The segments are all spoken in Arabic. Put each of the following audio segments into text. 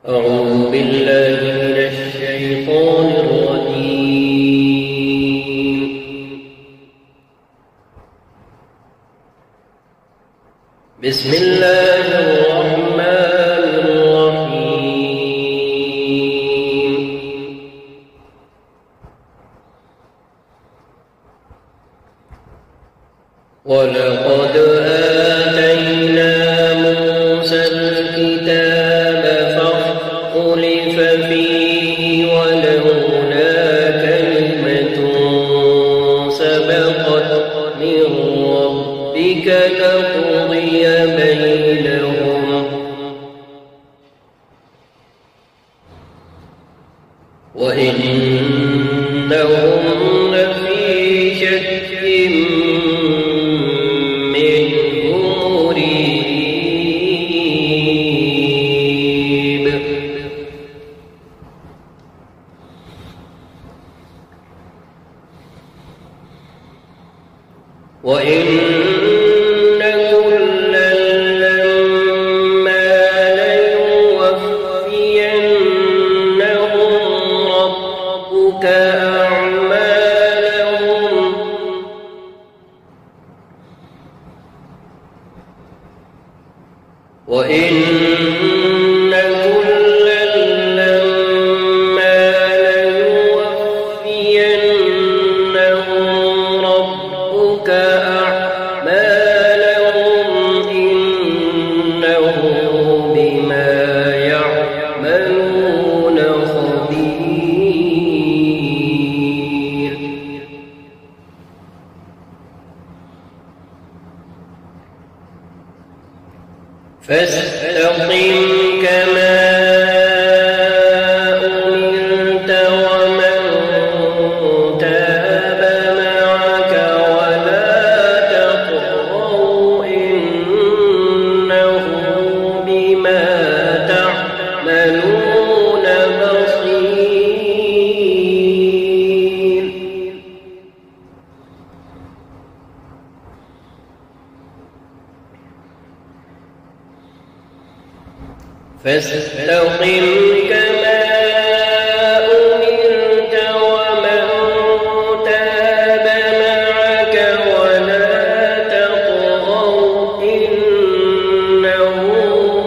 أعوذ بالله من الشيطان الرجيم. بسم الله الرحمن الرحيم. ولقد آتينا موسى الكتاب فاختلف فيه ولولا كلمة سبقت من ربك لقضي بينهم وإنهم لفي شك منه مريب. وإن كلا لما ليوفينهم ربك أعمالهم وإن كلا لما ليوفينهم ربك أعمالهم إنه بما يعملون خبير. فاستقم كما أمرت ومن تاب معك ولا تطغوا إنه بما تعملون بصير. فاستقم كما أمرت ومن تاب معك ولا تطغوا إنه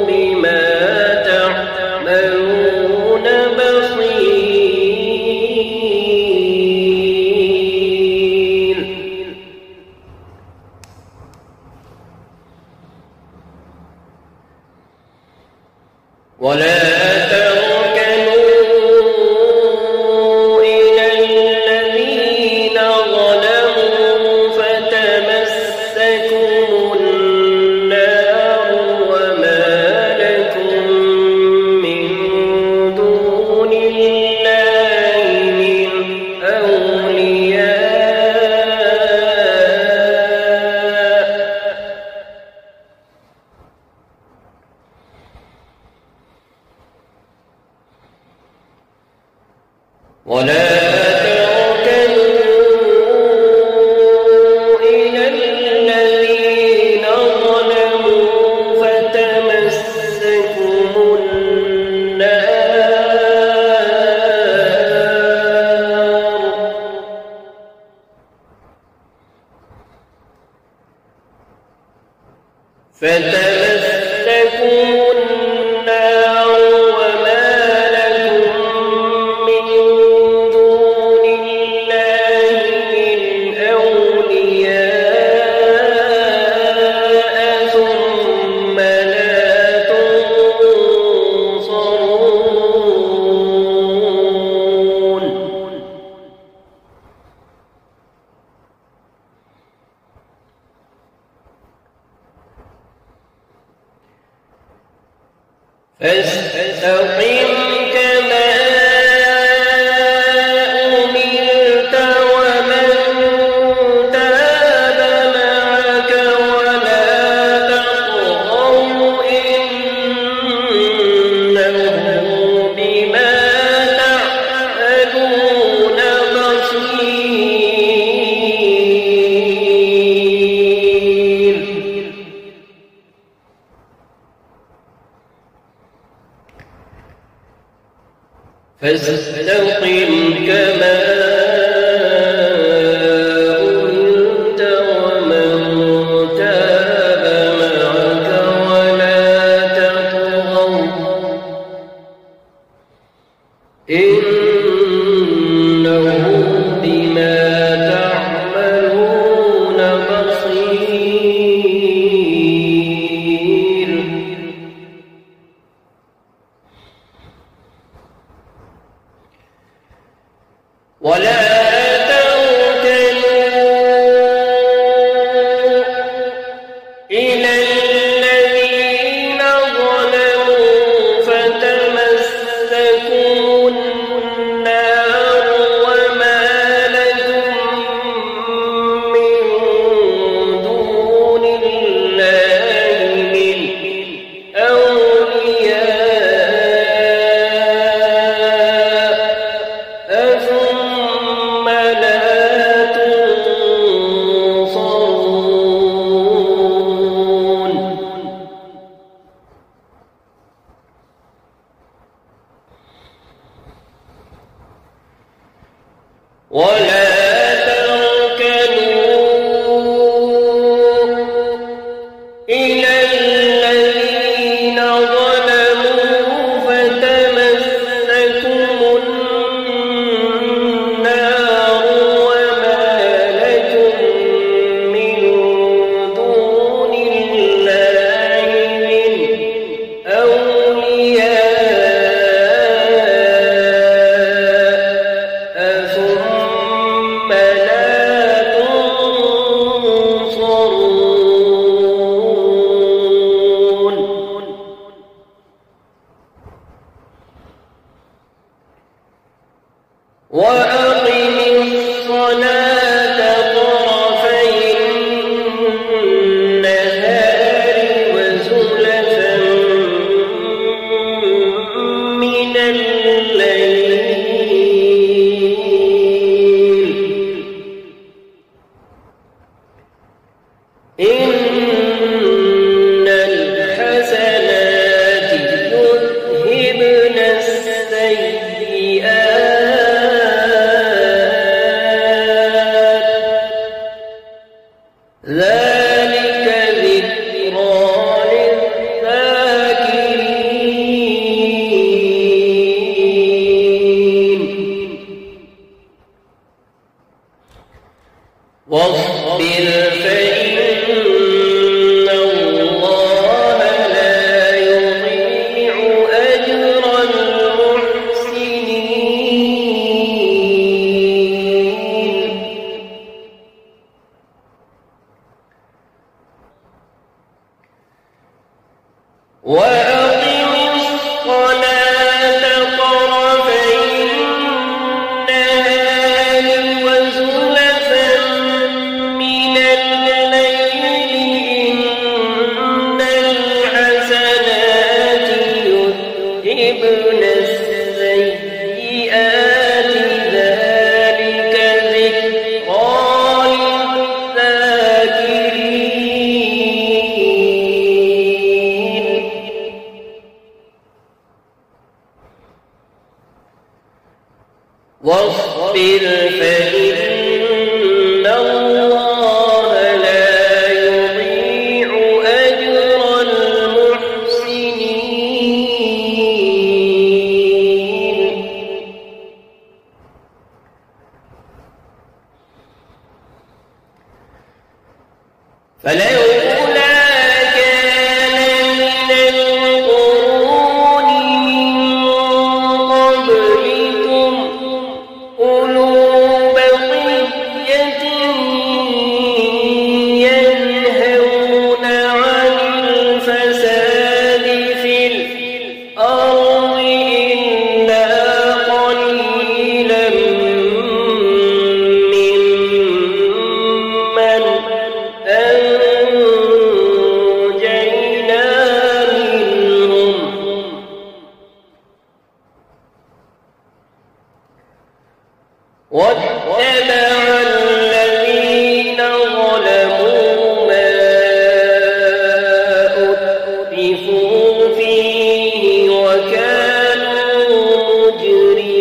بما تعملون بصير. ولا تركنوا إلى الذين ظلموا فتمسكم النار وما لكم من دون الله من أولياء ولا تركنوا إلى الذين ظلموا فتمسكم النار وما لكم من دون الله من أولياء ثم لا تنصرون. فاستقم كما أمرت ومن تاب معك ولا تطغوا إنه بما تعملون بصير. فاستقم كما أمرت ومن تاب معك ولا تطغوا إنه بما تعملون بصير ولا تركنوا إلى الذين ظلموا فتمسكوا النار وما لكم من دون الله من أولياء ثم لا تنصرون ولا تركنوا إلى الذين ظلموا فتمسكم النار وما لكم من دون الله من أولياء ثم لا تنصرون وأقم الصلاة طرفي النهار وزلفا من الليل إن الحسنات يذهبن السيئات ذلك ذكرى للذاكرين واصبر فإن الله لا يضيع أجر المحسنين وأقم الصلاة طرفي النهار وزلفا من الليل إن الحسنات يذهبن السيئات ذلك ذكرى للذاكرين واصبر فإن الله لا يضيع أجر المحسنين فلولا كان من القرون من قبلكم أولو بقية ينهون عن الفساد في الأرض إلا قليلا ممن أنجينا منهم واتبع الذين ظلموا ما أترفوا فيه وكانوا مجرمين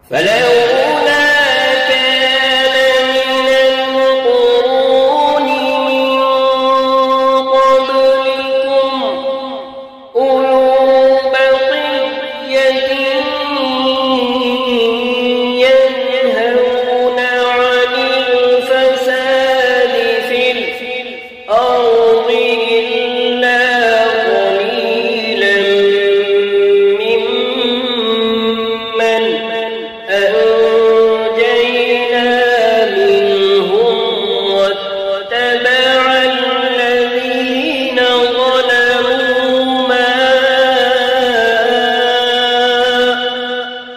فلولا كان من القرون من قبلكم أولو بقية ينهون عن الفساد في الأرض إلا قليلا ممن أنجينا منهم واتبع الذين ظلموا ما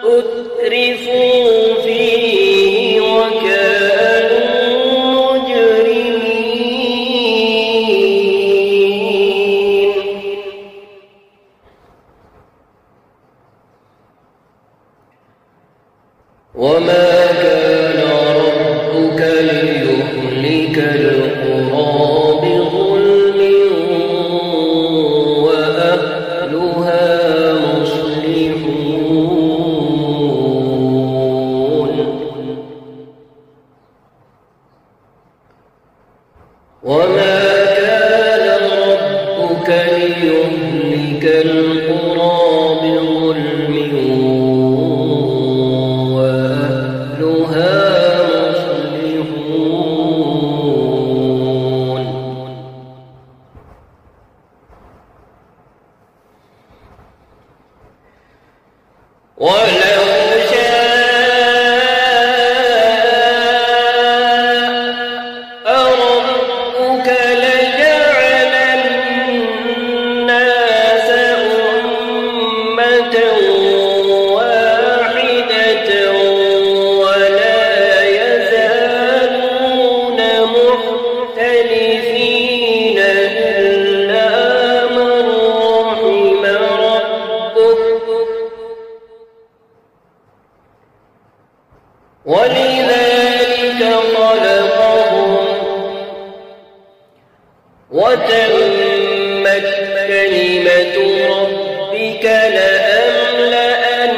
أترفوا فيه وكانوا مجرمين وما كان ربك ليهلك القرى بظلم وأهلها مصلحون وما كان ربك ليهلك القرى بظلم وأهلها مصلحون ولو شاء ربك لجعل الناس أمة واحدة ولا يزالون مختلفين إلا من رحم ربك ولذلك خلقهم وتمت كلمة ربك لأملأن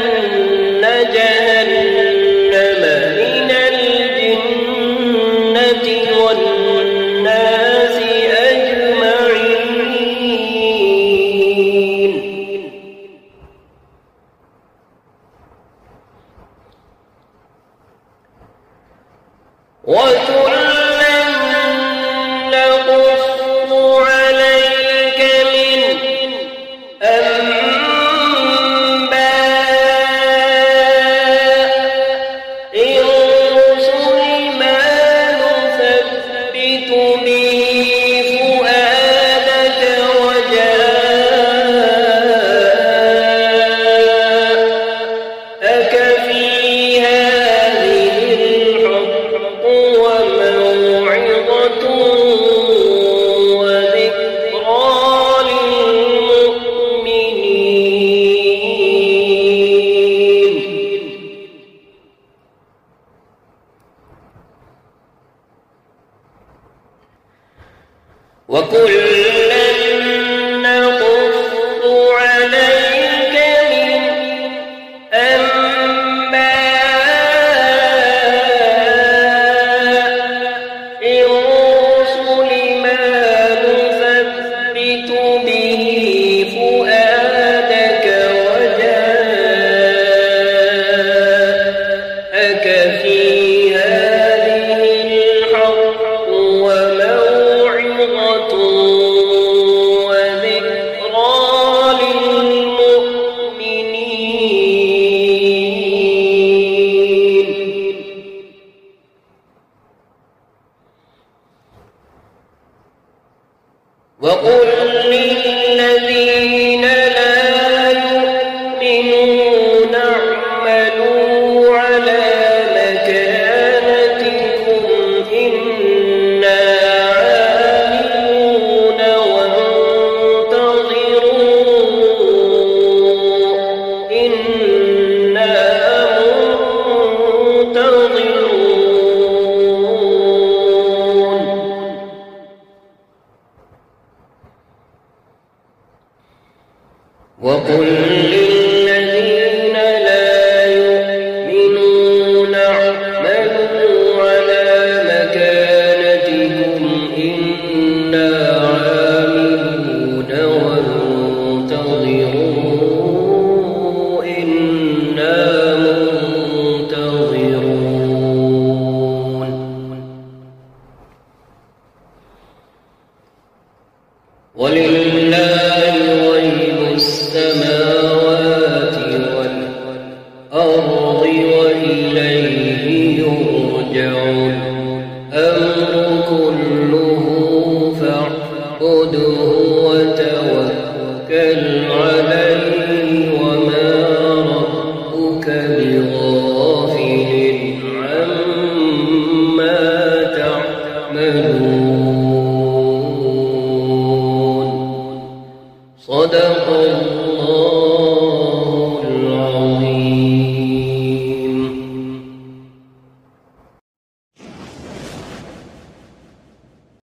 جهنم من الجنة والناس أجمعين وكلا نقص عليك من أنباء الرسل ما نثبت به فؤادك وجاءك في هذه الحق وموعظة وذكرى للمؤمنين وكلا نقص عليك من أنباء الرسل ما نثبت به فؤادك وجاءك في هذه الحق وموعظة وذكرى للمؤمنين وقل للذين لا يؤمنون اعملوا على مكانتكم وإليه يرجع الأمر كله فاعبده وتوكل عليه وما ربك بغافل عما تعملون. صدق الله